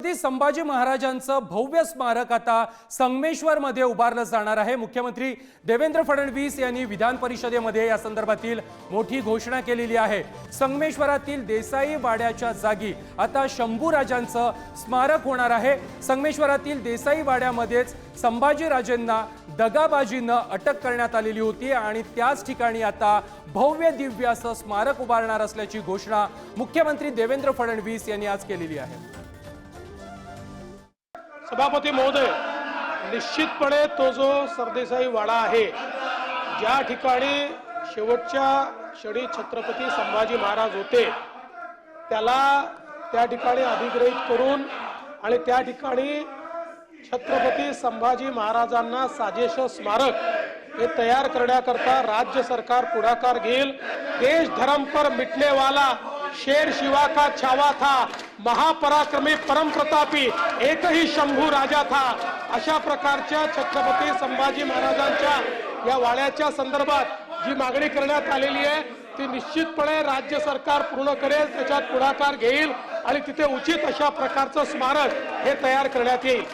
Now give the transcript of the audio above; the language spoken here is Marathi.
छत्रपती संभाजी महाराजांचं भव्य स्मारक आता संगमेश्वर मध्ये उभारलं जाणार आहे। मुख्यमंत्री देवेंद्र फडणवीस यांनी विधान परिषदेमध्ये या संदर्भातील मोठी घोषणा केलेली आहे। संगमेश्वरातील देसाई वाड्याच्या जागी आता शंभूराजांचं स्मारक होणार आहे। संगमेश्वरातील देसाई वाड्यामध्येच संभाजीराजेंना दगाबाजीनं अटक करण्यात आलेली होती आणि त्याच ठिकाणी आता भव्य दिव्य असं स्मारक उभारणार असल्याची घोषणा मुख्यमंत्री देवेंद्र फडणवीस यांनी आज केलेली आहे। सभापती महोदय, निश्चितपणे तो जो सरदेसाई वाडा आहे, ज्या ठिकाणी शेवटच्या क्षणी छत्रपती संभाजी महाराज होते, त्याला त्या ठिकाणी अधिग्रहित करून आणि त्या ठिकाणी छत्रपती संभाजी महाराजांना साजेश स्मारक हे तैयार करण्याकरता राज्य सरकार पुढाकार घेईल। देश धर्म पर मिटने वाला शेर शिवा का छावा था, महापराक्रमी परम प्रतापी एक ही शंभू राजा था, अशा प्रकारच्या छत्रपती संभाजी महाराजांच्या या वाड्याच्या संदर्भात जी मागणी करण्यात आलेली आहे ती निश्चितपणे राज्य सरकार पूर्ण करेल, त्याच्यात पुढाकार घेईल आणि तिथे उचित अशा प्रकारचं स्मारक हे तयार करण्यात येईल।